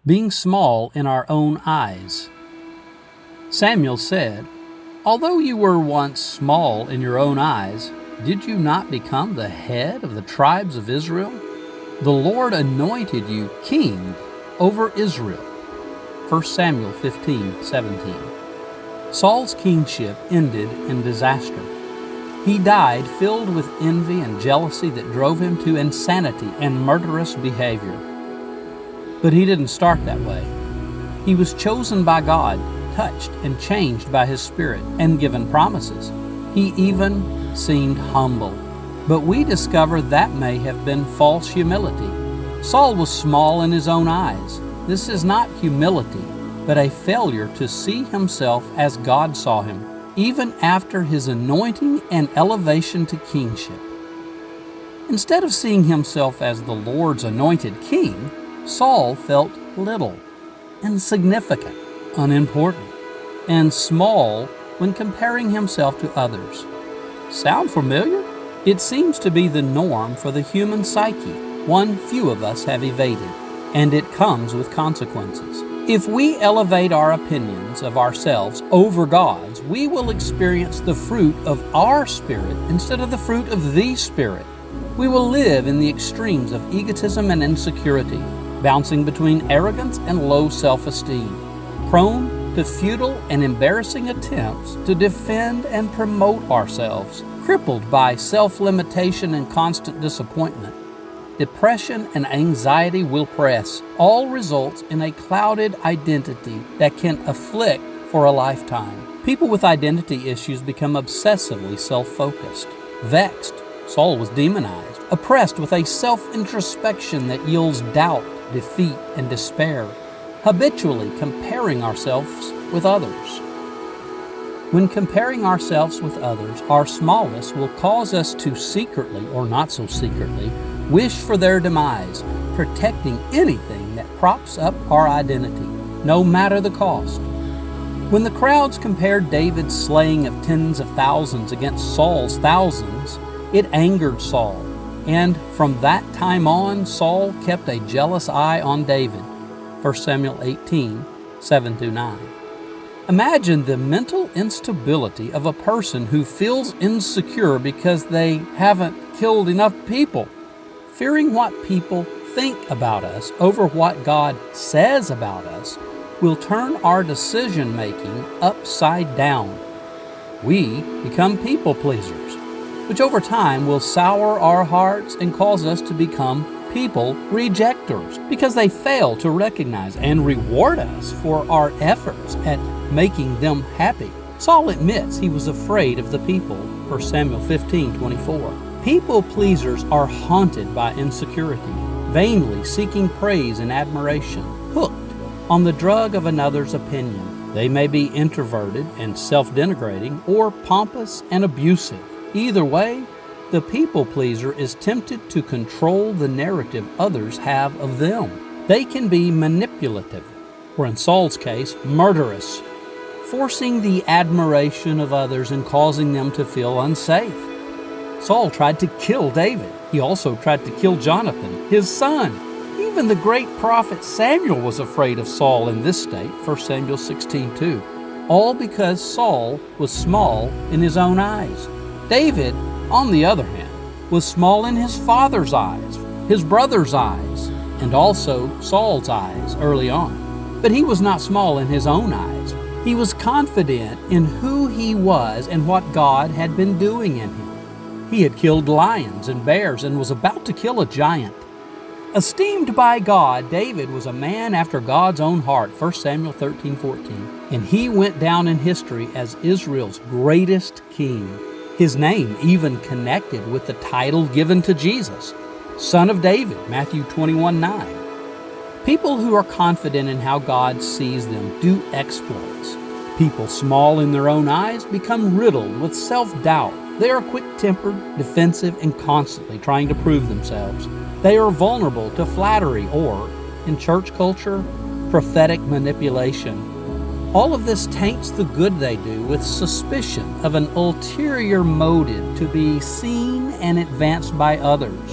being small in our own eyes. Samuel said, "Although you were once small in your own eyes, did you not become the head of the tribes of Israel? The Lord anointed you king over Israel." 1 Samuel 15:17. Saul's kingship ended in disaster. He died filled with envy and jealousy that drove him to insanity and murderous behavior. But he didn't start that way. He was chosen by God, touched and changed by His Spirit, and given promises. He even seemed humble. But we discover that may have been false humility. Saul was small in his own eyes. This is not humility, but a failure to see himself as God saw him, even after his anointing and elevation to kingship. Instead of seeing himself as the Lord's anointed king, Saul felt little, insignificant, unimportant, and small when comparing himself to others. Sound familiar? It seems to be the norm for the human psyche, one few of us have evaded, and it comes with consequences. If we elevate our opinions of ourselves over God's, we will experience the fruit of our spirit instead of the fruit of the Spirit. We will live in the extremes of egotism and insecurity, bouncing between arrogance and low self-esteem, prone to futile and embarrassing attempts to defend and promote ourselves, crippled by self-limitation and constant disappointment. Depression and anxiety will press. All results in a clouded identity that can afflict for a lifetime. People with identity issues become obsessively self-focused. Vexed, Saul was demonized. Oppressed with a self-introspection that yields doubt, defeat, and despair. Habitually comparing ourselves with others. When comparing ourselves with others, our smallness will cause us to secretly, or not so secretly, wish for their demise, protecting anything that props up our identity, no matter the cost. When the crowds compared David's slaying of tens of thousands against Saul's thousands, it angered Saul, and from that time on, Saul kept a jealous eye on David. 1 Samuel 18:7-9. Imagine the mental instability of a person who feels insecure because they haven't killed enough people. Fearing what people think about us over what God says about us will turn our decision-making upside down. We become people pleasers, which over time will sour our hearts and cause us to become people rejectors because they fail to recognize and reward us for our efforts at making them happy. Saul admits he was afraid of the people, 1 Samuel 15:24. People pleasers are haunted by insecurity, vainly seeking praise and admiration, hooked on the drug of another's opinion. They may be introverted and self-denigrating or pompous and abusive. Either way, the people pleaser is tempted to control the narrative others have of them. They can be manipulative, or in Saul's case, murderous, forcing the admiration of others and causing them to feel unsafe. Saul tried to kill David. He also tried to kill Jonathan, his son. Even the great prophet Samuel was afraid of Saul in this state, 1 Samuel 16:2, all because Saul was small in his own eyes. David, on the other hand, was small in his father's eyes, his brother's eyes, and also Saul's eyes early on. But he was not small in his own eyes. He was confident in who he was and what God had been doing in him. He had killed lions and bears and was about to kill a giant. Esteemed by God, David was a man after God's own heart, 1 Samuel 13:14, and he went down in history as Israel's greatest king. His name even connected with the title given to Jesus, Son of David, Matthew 21:9. People who are confident in how God sees them do exploits. People small in their own eyes become riddled with self-doubt. They are quick-tempered, defensive, and constantly trying to prove themselves. They are vulnerable to flattery or, in church culture, prophetic manipulation. All of this taints the good they do with suspicion of an ulterior motive to be seen and advanced by others.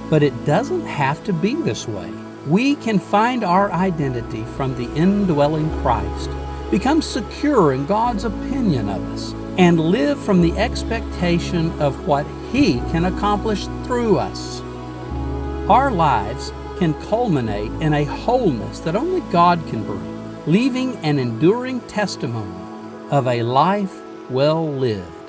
But it doesn't have to be this way. we can find our identity from the indwelling Christ, become secure in God's opinion of us, and live from the expectation of what He can accomplish through us. Our lives can culminate in a wholeness that only God can bring, leaving an enduring testimony of a life well lived.